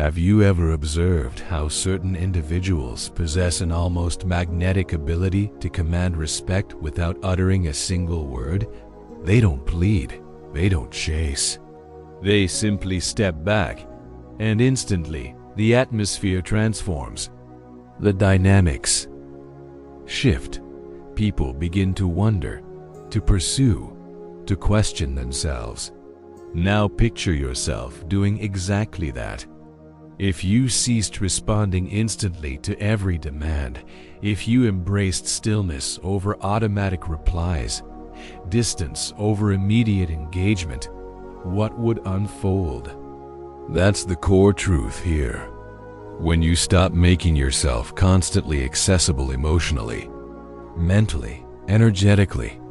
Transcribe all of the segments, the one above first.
Have you ever observed how certain individuals possess an almost magnetic ability to command respect without uttering a single word? They don't plead, they don't chase. They simply step back, and instantly the atmosphere transforms. The dynamics shift. People begin to wonder, to pursue, to question themselves. Now picture yourself doing exactly that. If you ceased responding instantly to every demand, if you embraced stillness over automatic replies, distance over immediate engagement, what would unfold? That's the core truth here. When you stop making yourself constantly accessible emotionally, mentally, energetically,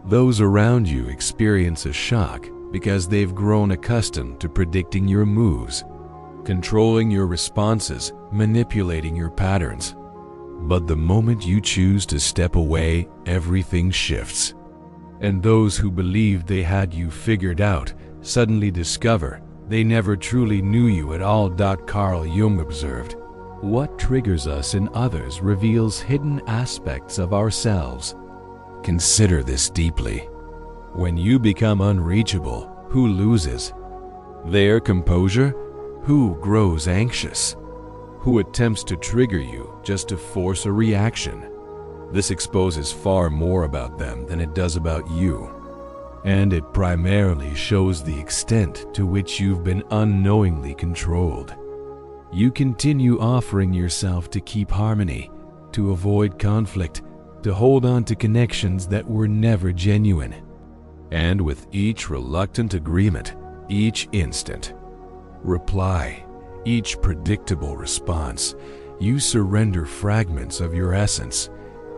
those around you experience a shock because they've grown accustomed to predicting your moves, controlling your responses, manipulating your patterns. But the moment you choose to step away, everything shifts. And those who believed they had you figured out suddenly discover they never truly knew you at all. Carl Jung observed, "What triggers us in others reveals hidden aspects of ourselves." Consider this deeply. When you become unreachable, who loses? Their composure? Who grows anxious? Who attempts to trigger you just to force a reaction? This exposes far more about them than it does about you. And it primarily shows the extent to which you've been unknowingly controlled. You continue offering yourself to keep harmony, to avoid conflict, to hold on to connections that were never genuine. And with each reluctant agreement, each instant reply, each predictable response, you surrender fragments of your essence.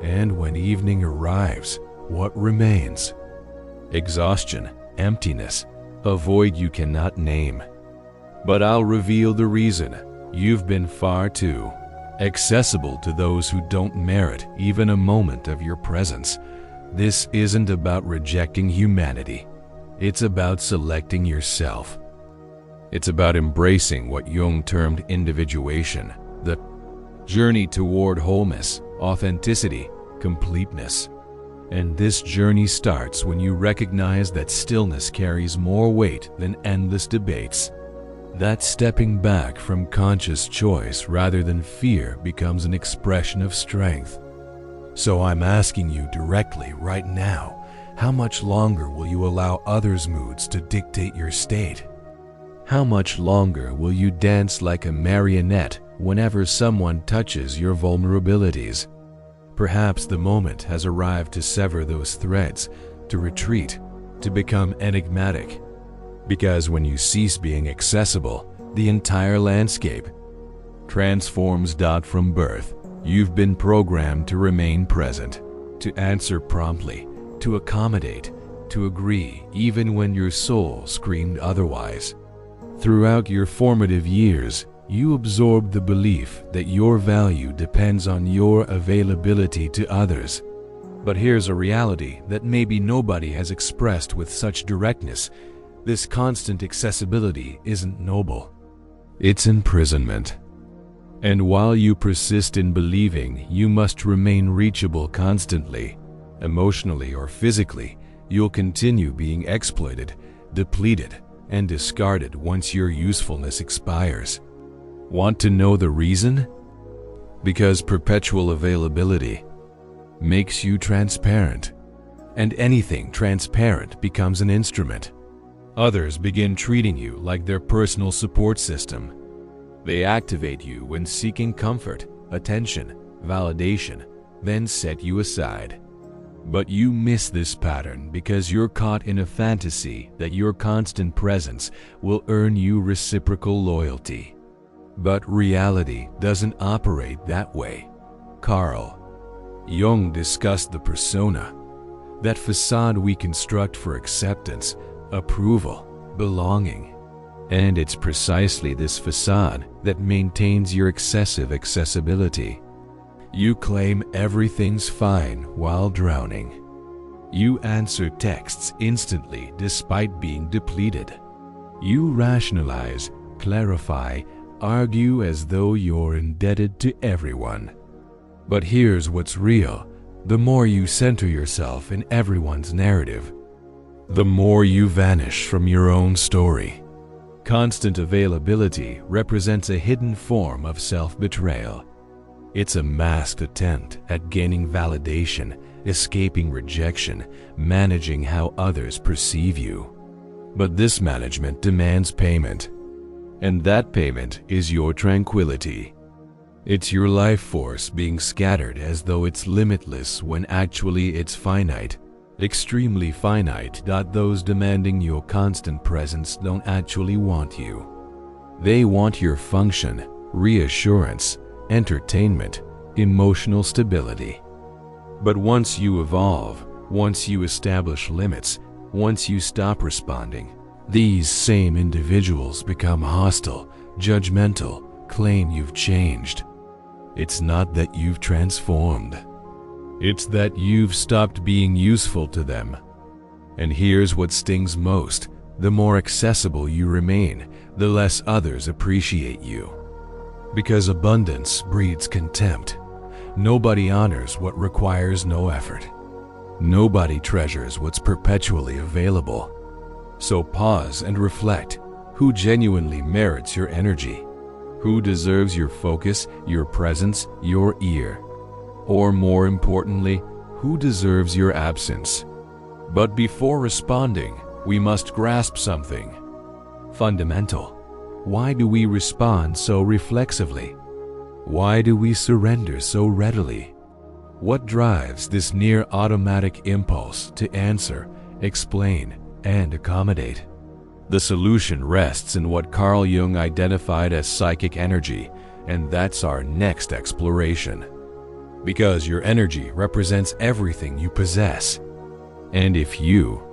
And when evening arrives, what remains? Exhaustion, emptiness, a void you cannot name. But I'll reveal the reason. You've been far too accessible to those who don't merit even a moment of your presence. This isn't about rejecting humanity. It's about selecting yourself. It's about embracing what Jung termed individuation, the journey toward wholeness, authenticity, completeness. And this journey starts when you recognize that stillness carries more weight than endless debates. That stepping back from conscious choice rather than fear becomes an expression of strength. So I'm asking you directly right now, how much longer will you allow others' moods to dictate your state? How much longer will you dance like a marionette whenever someone touches your vulnerabilities? Perhaps the moment has arrived to sever those threads, to retreat, to become enigmatic. Because when you cease being accessible, the entire landscape transforms. From birth, you've been programmed to remain present, to answer promptly, to accommodate, to agree even when your soul screamed otherwise. Throughout your formative years, you absorbed the belief that your value depends on your availability to others. But here's a reality that maybe nobody has expressed with such directness. This constant accessibility isn't noble. It's imprisonment. And while you persist in believing you must remain reachable constantly, emotionally or physically, you'll continue being exploited, depleted, and discarded once your usefulness expires. Want to know the reason? Because perpetual availability makes you transparent, and anything transparent becomes an instrument. Others begin treating you like their personal support system. They activate you when seeking comfort, attention, validation, then set you aside. But you miss this pattern because you're caught in a fantasy that your constant presence will earn you reciprocal loyalty. But reality doesn't operate that way. Carl Jung discussed the persona, that facade we construct for acceptance, approval, belonging. And it's precisely this facade that maintains your excessive accessibility. You claim everything's fine while drowning. You answer texts instantly despite being depleted. You rationalize, clarify, argue as though you're indebted to everyone. But here's what's real. The more you center yourself in everyone's narrative, the more you vanish from your own story. Constant availability represents a hidden form of self-betrayal. It's a masked attempt at gaining validation, escaping rejection, managing how others perceive you. But this management demands payment, and that payment is your tranquility. It's your life force being scattered as though it's limitless when actually it's finite, extremely finite. Those demanding your constant presence don't actually want you. They want your function, reassurance, entertainment, emotional stability. But once you evolve, once you establish limits, once you stop responding, these same individuals become hostile, judgmental, claim you've changed. It's not that you've transformed. It's that you've stopped being useful to them. And here's what stings most. The more accessible you remain, the less others appreciate you. Because abundance breeds contempt. Nobody honors what requires no effort. Nobody treasures what's perpetually available. So pause and reflect. Who genuinely merits your energy? Who deserves your focus, your presence, your ear? Or more importantly, who deserves your absence? But before responding, we must grasp something fundamental. Why do we respond so reflexively? Why do we surrender so readily? What drives this near automatic impulse to answer, explain, and accommodate? The solution rests in what Carl Jung identified as psychic energy, and that's our next exploration. Because your energy represents everything you possess. And if you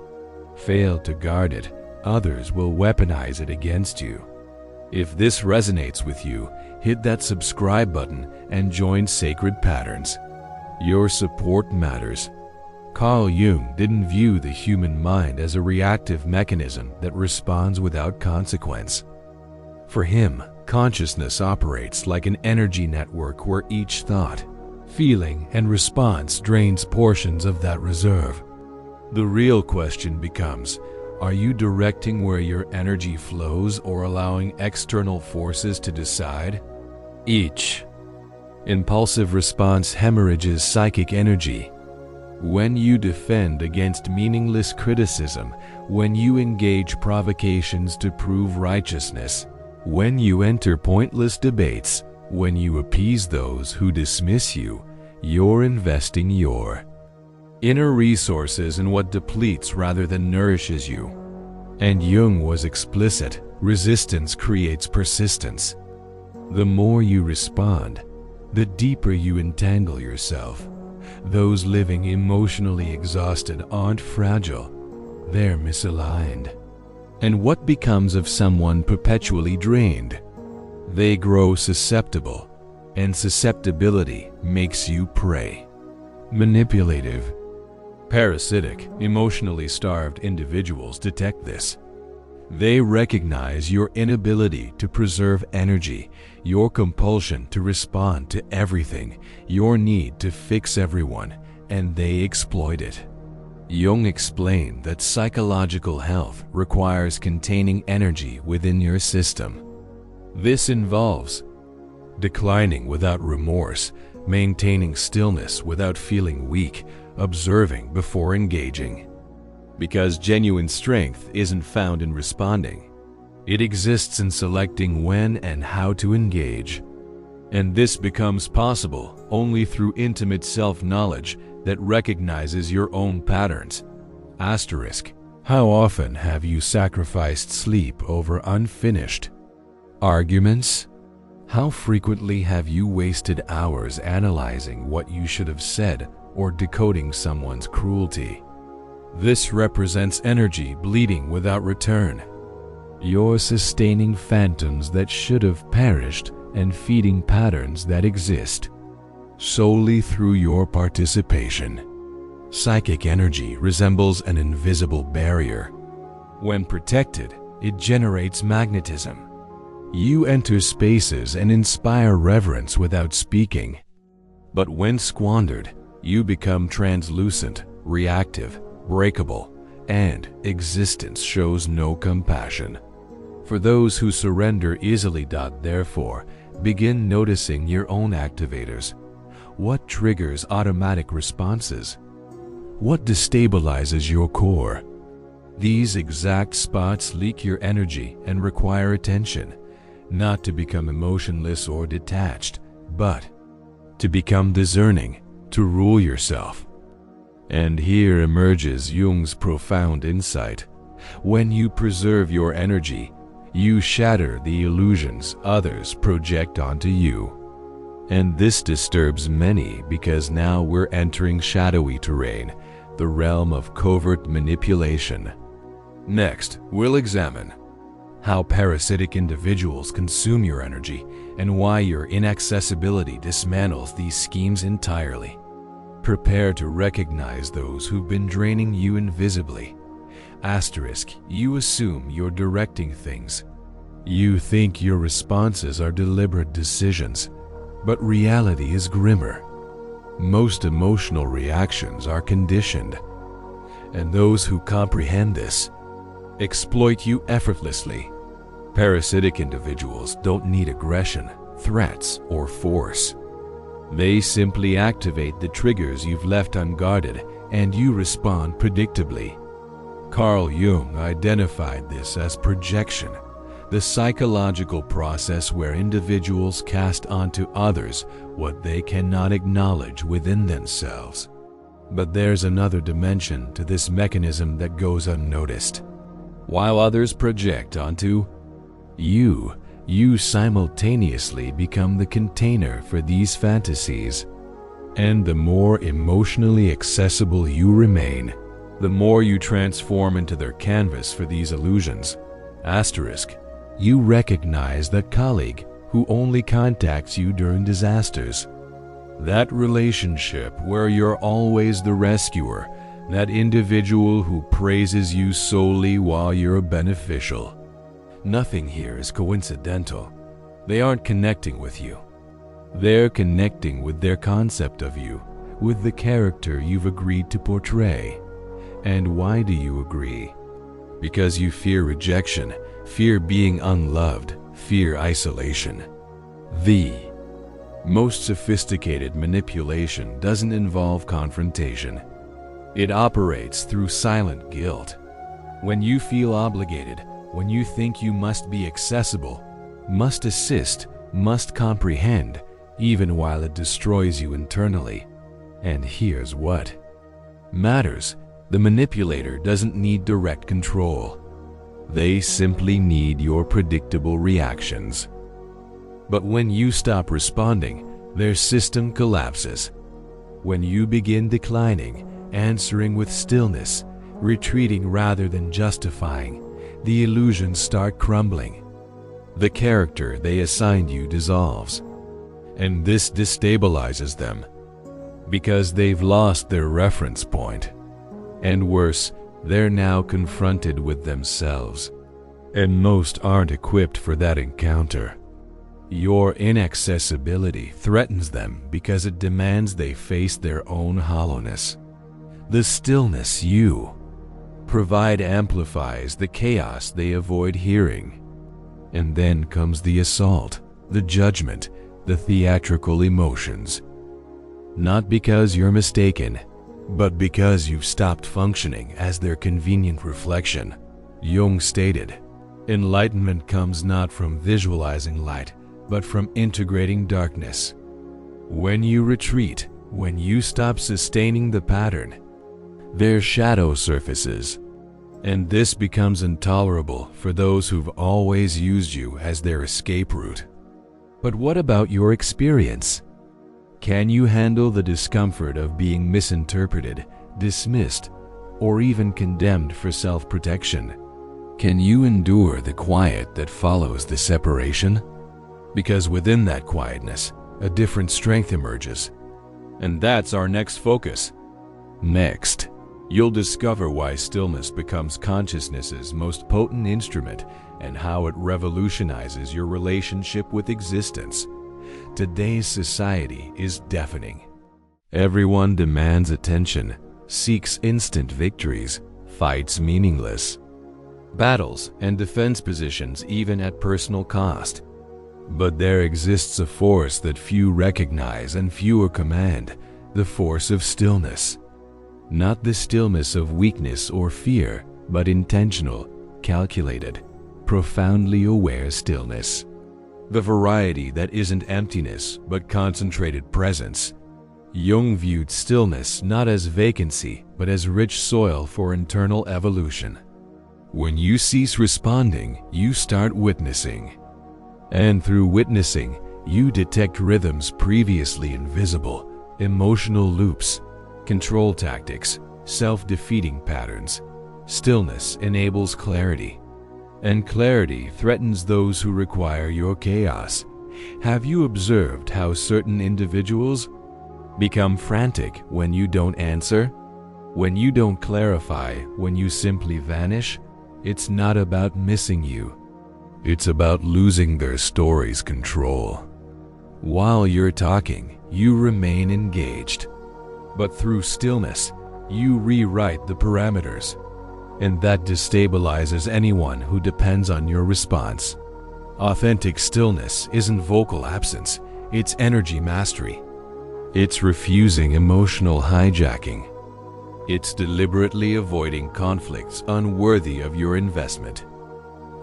fail to guard it, others will weaponize it against you. If this resonates with you, hit that subscribe button and join Sacred Patterns. Your support matters. Carl Jung didn't view the human mind as a reactive mechanism that responds without consequence. For him, consciousness operates like an energy network where each thought, feeling, and response drains portions of that reserve. The real question becomes, are you directing where your energy flows or allowing external forces to decide? Each impulsive response hemorrhages psychic energy. When you defend against meaningless criticism, when you engage provocations to prove righteousness, when you enter pointless debates, when you appease those who dismiss you, you're investing your inner resources in what depletes rather than nourishes you. And Jung was explicit: resistance creates persistence. The more you respond, the deeper you entangle yourself. Those living emotionally exhausted aren't fragile, they're misaligned. And what becomes of someone perpetually drained? They grow susceptible, and susceptibility makes you prey. Manipulative, parasitic, emotionally starved individuals detect this. They recognize your inability to preserve energy, your compulsion to respond to everything, your need to fix everyone, and they exploit it. Jung explained that psychological health requires containing energy within your system. This involves declining without remorse, maintaining stillness without feeling weak, observing before engaging. Because genuine strength isn't found in responding. It exists in selecting when and how to engage. And this becomes possible only through intimate self-knowledge that recognizes your own patterns. Asterisk. How often have you sacrificed sleep over unfinished arguments? How frequently have you wasted hours analyzing what you should have said or decoding someone's cruelty? This represents energy bleeding without return. You're sustaining phantoms that should have perished and feeding patterns that exist solely through your participation. Psychic energy resembles an invisible barrier. When protected, it generates magnetism. You enter spaces and inspire reverence without speaking. But when squandered, you become translucent, reactive, breakable, and existence shows no compassion. For those who surrender easily. Therefore, begin noticing your own activators. What triggers automatic responses? What destabilizes your core? These exact spots leak your energy and require attention, not to become emotionless or detached, but to become discerning, to rule yourself. And here emerges Jung's profound insight. When you preserve your energy, you shatter the illusions others project onto you. And this disturbs many because now we're entering shadowy terrain, the realm of covert manipulation. Next, we'll examine how parasitic individuals consume your energy and why your inaccessibility dismantles these schemes entirely. Prepare to recognize those who've been draining you invisibly. Asterisk, you assume you're directing things. You think your responses are deliberate decisions, but reality is grimmer. Most emotional reactions are conditioned, and those who comprehend this exploit you effortlessly. Parasitic individuals don't need aggression, threats, or force. They simply activate the triggers you've left unguarded, and you respond predictably. Carl Jung identified this as projection, the psychological process where individuals cast onto others what they cannot acknowledge within themselves. But there's another dimension to this mechanism that goes unnoticed. While others project onto you, you simultaneously become the container for these fantasies. And the more emotionally accessible you remain, the more you transform into their canvas for these illusions. Asterisk, you recognize that colleague who only contacts you during disasters. That relationship where you're always the rescuer, that individual who praises you solely while you're beneficial. Nothing here is coincidental. They aren't connecting with you. They're connecting with their concept of you, with the character you've agreed to portray. And why do you agree? Because you fear rejection, fear being unloved, fear isolation. The most sophisticated manipulation doesn't involve confrontation. It operates through silent guilt. When you feel obligated, when you think you must be accessible, must assist, must comprehend, even while it destroys you internally. And here's what matters. The manipulator doesn't need direct control. They simply need your predictable reactions. But when you stop responding, their system collapses. When you begin declining, answering with stillness, retreating rather than justifying, the illusions start crumbling. The character they assigned you dissolves. And this destabilizes them, because they've lost their reference point. And worse, they're now confronted with themselves. And most aren't equipped for that encounter. Your inaccessibility threatens them because it demands they face their own hollowness. The stillness you provide amplifies the chaos they avoid hearing. And then comes the assault, the judgment, the theatrical emotions. Not because you're mistaken, but because you've stopped functioning as their convenient reflection. Jung stated, enlightenment comes not from visualizing light, but from integrating darkness. When you retreat, when you stop sustaining the pattern, their shadow surfaces. And this becomes intolerable for those who've always used you as their escape route. But what about your experience? Can you handle the discomfort of being misinterpreted, dismissed, or even condemned for self-protection? Can you endure the quiet that follows the separation? Because within that quietness, a different strength emerges. And that's our next focus. Next, you'll discover why stillness becomes consciousness's most potent instrument and how it revolutionizes your relationship with existence. Today's society is deafening. Everyone demands attention, seeks instant victories, fights meaningless battles and defense positions even at personal cost. But there exists a force that few recognize and fewer command, the force of stillness. Not the stillness of weakness or fear, but intentional, calculated, profoundly aware stillness. The variety that isn't emptiness, but concentrated presence. Jung viewed stillness not as vacancy, but as rich soil for internal evolution. When you cease responding, you start witnessing. And through witnessing, you detect rhythms previously invisible, emotional loops, control tactics, self-defeating patterns. Stillness enables clarity, and clarity threatens those who require your chaos. Have you observed how certain individuals become frantic when you don't answer? When you don't clarify, when you simply vanish? It's not about missing you. It's about losing their story's control. While you're talking, you remain engaged. But through stillness, you rewrite the parameters. And that destabilizes anyone who depends on your response. Authentic stillness isn't vocal absence, it's energy mastery. It's refusing emotional hijacking. It's deliberately avoiding conflicts unworthy of your investment.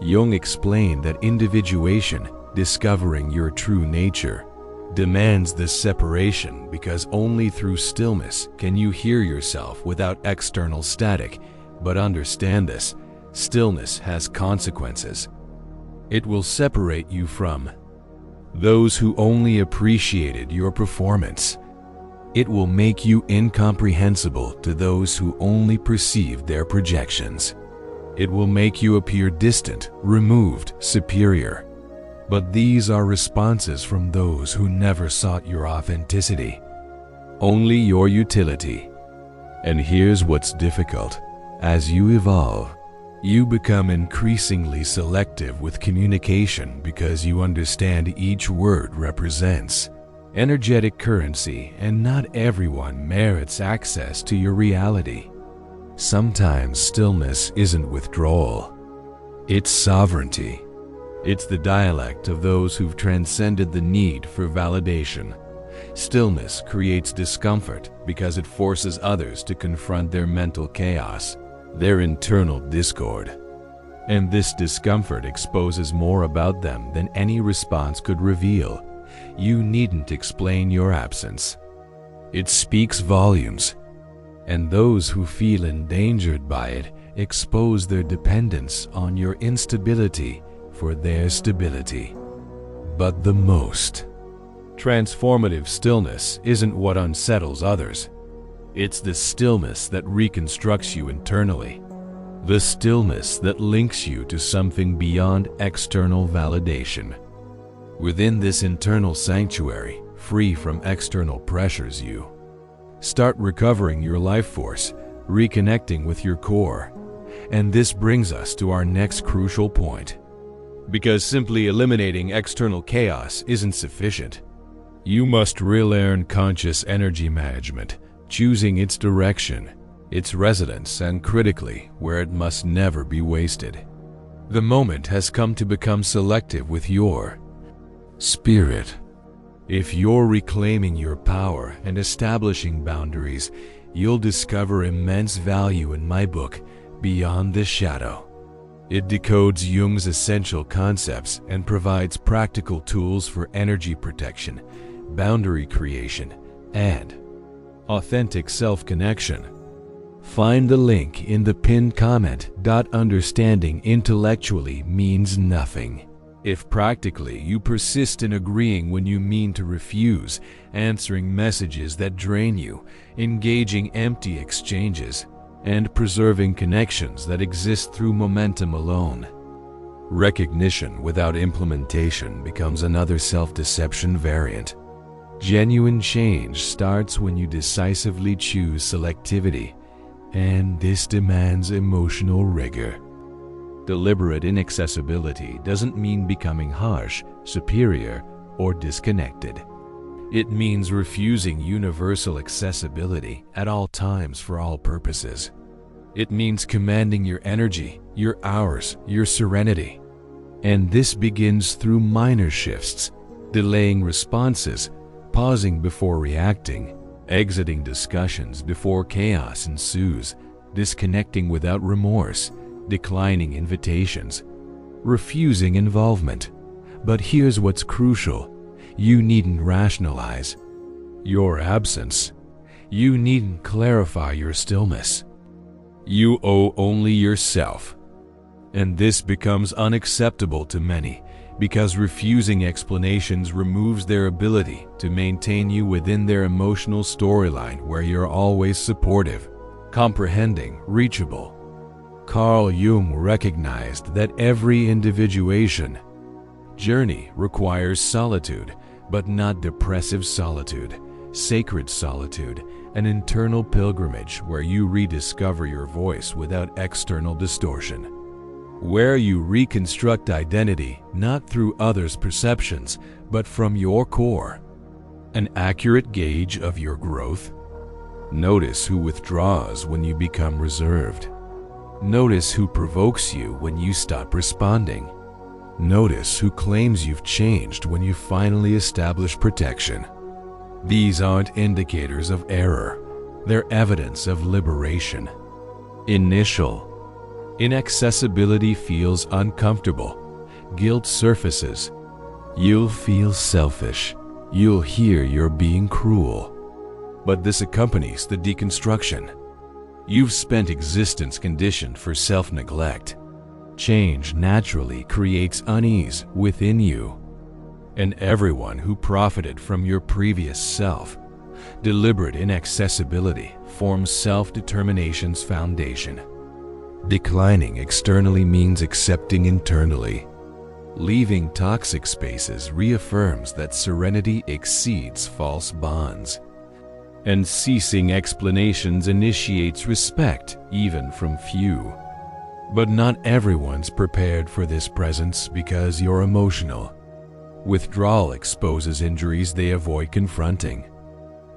Jung explained that individuation, discovering your true nature, demands this separation because only through stillness can you hear yourself without external static. But understand this, stillness has consequences. It will separate you from those who only appreciated your performance. It will make you incomprehensible to those who only perceived their projections. It will make you appear distant, removed, superior. But these are responses from those who never sought your authenticity, only your utility. And here's what's difficult. As you evolve, you become increasingly selective with communication because you understand each word represents energetic currency, and not everyone merits access to your reality. Sometimes stillness isn't withdrawal, it's sovereignty. It's the dialect of those who've transcended the need for validation. Stillness creates discomfort because it forces others to confront their mental chaos, their internal discord. And this discomfort exposes more about them than any response could reveal. You needn't explain your absence. It speaks volumes. And those who feel endangered by it expose their dependence on your instability for their stability. But the most transformative stillness isn't what unsettles others. It's the stillness that reconstructs you internally. The stillness that links you to something beyond external validation. Within this internal sanctuary, free from external pressures, you start recovering your life force, reconnecting with your core. And this brings us to our next crucial point. Because simply eliminating external chaos isn't sufficient. You must relearn conscious energy management, choosing its direction, its residence, and critically, where it must never be wasted. The moment has come to become selective with your spirit. If you're reclaiming your power and establishing boundaries, you'll discover immense value in my book, Beyond the Shadow. It decodes Jung's essential concepts and provides practical tools for energy protection, boundary creation, and authentic self-connection. Find the link in the pinned comment. Understanding intellectually means nothing if practically you persist in agreeing when you mean to refuse, answering messages that drain you, engaging empty exchanges, and preserving connections that exist through momentum alone. Recognition without implementation becomes another self-deception variant. Genuine change starts when you decisively choose selectivity, and this demands emotional rigor. Deliberate inaccessibility doesn't mean becoming harsh, superior, or disconnected. It means refusing universal accessibility at all times for all purposes. It means commanding your energy, your hours, your serenity. And this begins through minor shifts, delaying responses, pausing before reacting, exiting discussions before chaos ensues, disconnecting without remorse, declining invitations, refusing involvement. But here's what's crucial. You needn't rationalize your absence. You needn't clarify your stillness. You owe only yourself. And this becomes unacceptable to many because refusing explanations removes their ability to maintain you within their emotional storyline where you're always supportive, comprehending, reachable. Carl Jung recognized that every individuation journey requires solitude, but not depressive solitude, sacred solitude, an internal pilgrimage where you rediscover your voice without external distortion, where you reconstruct identity not through others' perceptions, but from your core, an accurate gauge of your growth. Notice who withdraws when you become reserved. Notice who provokes you when you stop responding. Notice who claims you've changed when you finally establish protection. These aren't indicators of error. They're evidence of liberation. Initial inaccessibility feels uncomfortable. Guilt surfaces. You'll feel selfish. You'll hear you're being cruel. But this accompanies the deconstruction. You've spent existence conditioned for self-neglect. Change naturally creates unease within you. And everyone who profited from your previous self, deliberate inaccessibility, forms self-determination's foundation. Declining externally means accepting internally. Leaving toxic spaces reaffirms that serenity exceeds false bonds. And ceasing explanations initiates respect, even from few. But not everyone's prepared for this presence because you're emotional. Withdrawal exposes injuries they avoid confronting.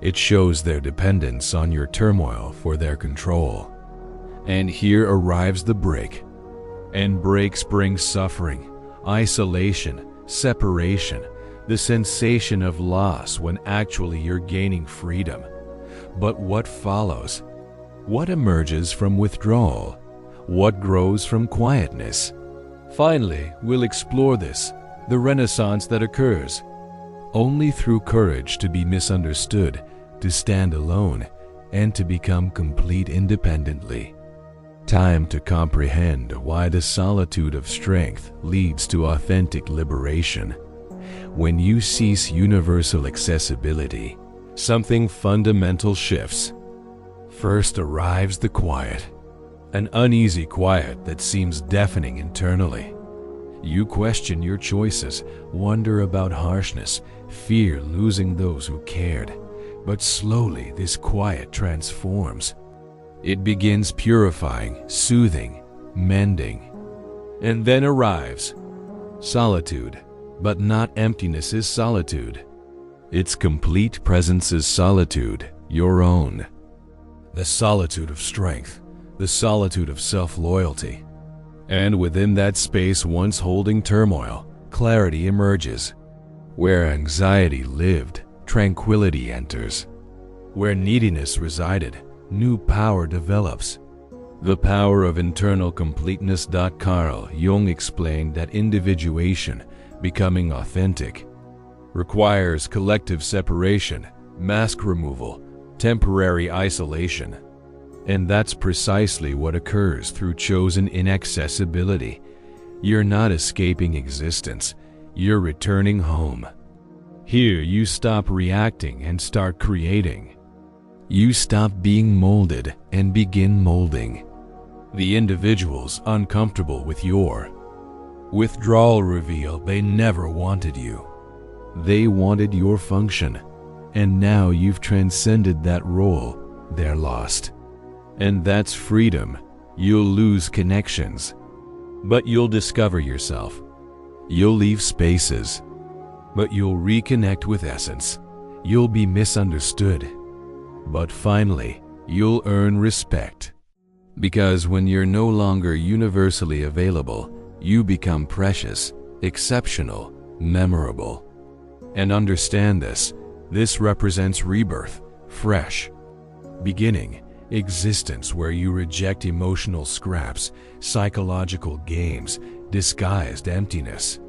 It shows their dependence on your turmoil for their control. And here arrives the break. And breaks bring suffering, isolation, separation, the sensation of loss when actually you're gaining freedom. But what follows? What emerges from withdrawal? What grows from quietness? Finally, we'll explore this, the renaissance that occurs only through courage to be misunderstood, to stand alone, and to become complete independently. Time to comprehend why the solitude of strength leads to authentic liberation. When you cease universal accessibility, something fundamental shifts. First arrives the quiet, an uneasy quiet that seems deafening internally. You question your choices, wonder about harshness, fear losing those who cared. But slowly this quiet transforms. It begins purifying, soothing, mending. And then arrives solitude, but not emptiness is solitude. Its complete presence is solitude, your own. The solitude of strength, the solitude of self-loyalty. And within that space once holding turmoil, clarity emerges. Where anxiety lived, tranquility enters. Where neediness resided, new power develops. The power of internal completeness. Carl Jung explained that individuation, becoming authentic, requires collective separation, mask removal, temporary isolation. And that's precisely what occurs through chosen inaccessibility. You're not escaping existence, you're returning home. Here you stop reacting and start creating. You stop being molded and begin molding. The individuals uncomfortable with your withdrawal reveal they never wanted you. They wanted your function, and now you've transcended that role. They're lost. And that's freedom. You'll lose connections. but you'll discover yourself. You'll leave spaces, but you'll reconnect with essence. You'll be misunderstood, but finally, you'll earn respect. Because when you're no longer universally available, you become precious, exceptional, memorable. And understand this. This represents rebirth, fresh beginning, existence where you reject emotional scraps, psychological games, disguised emptiness.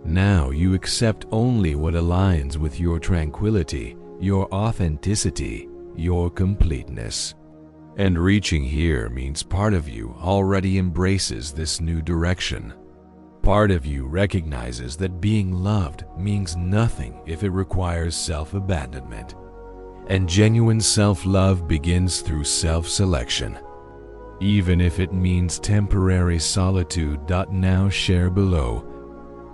Now you accept only what aligns with your tranquility, your authenticity, your completeness. And reaching here means part of you already embraces this new direction. Part of you recognizes that being loved means nothing if it requires self-abandonment. And genuine self-love begins through self-selection, even if it means temporary solitude. Now share below.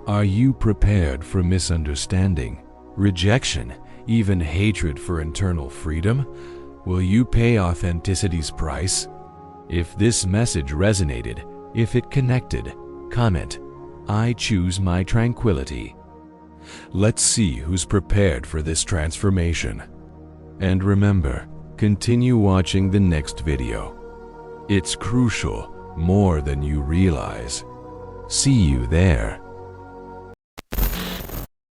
Are you prepared for misunderstanding, rejection, even hatred for internal freedom? Will you pay authenticity's price? If this message resonated, if it connected, comment, "I choose my tranquility." Let's see who's prepared for this transformation. And remember, continue watching the next video. It's crucial, more than you realize. See you there.